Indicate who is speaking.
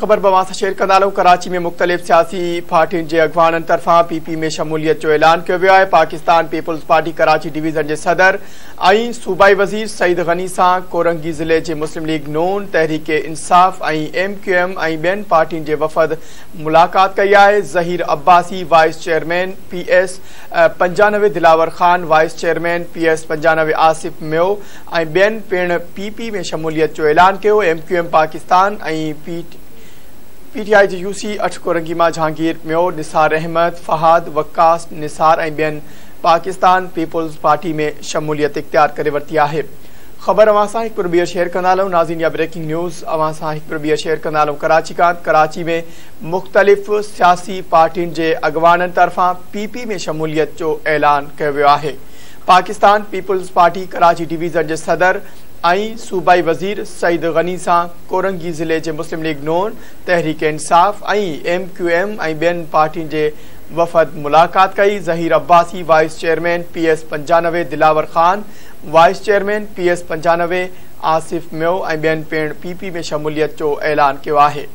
Speaker 1: ख़बर बवासा शेयर कंदालो। कराची में मुख्तलिफ़ सियासी पार्टियुनि जे अॻवाननि तरफ़ां PP में शमूलियत जो ऐलान कियो वियो आहे। Pakistan Peoples Party Karachi division जे सदर ऐं सूबाई वज़ीर सईद गनी सां कोरंगी ज़िले जे मुस्लिम लीग नून, तहरीक इंसाफ़ ऐं MQM ऐं ॿियनि पार्टियुनि जे वफ़द मुलाक़ात कई आहे। Zaheer Abbasi wise chairman PS 95, Dilawar Khan wise chairman PS 95, Asif म्यो ऐं ॿियनि पिण PP में शमूलियत जो ऐलान कयो। MQM पाकिस्तान ऐं PTI जे UC 8 कोरंगी मां जहांगीर म्यो, निसार अहमद, फहाद, वक्कास निसार ऐं ॿियनि पाकिस्तान पीपुल्स पार्टी में शमूलियत इख्तियार करे वरिती आहे। ख़बर अवां सां हिकु ॿीहर शेयर कंदालूं। नाज़रीन, या ब्रेकिंग न्यूज़ अवां सां हिकु ॿीहर शेयर कंदालूं। कराची में मुख़्तलिफ़ सियासी पार्टियुनि जे अॻवाननि तरफ़ां PP में शमूलियत जो ऐलान कयो वियो आहे। Pakistan Peoples Party Karachi division जे सदर ऐं सूबाई वज़ीर सईद गनी सां कोरंगी ज़िले जे मुस्लिम लीग नून, तहरीक इंसाफ़ ऐं MQM ऐं ॿियनि पार्टियुनि जे वफ़द मुलाक़ात कई। Zaheer Abbasi wise chairman PS 95, Dilawar Khan wise chairman PS 95, Asif म्यो ऐं ॿियनि पिण PP में शमूलियत जो ऐलान कयो आहे।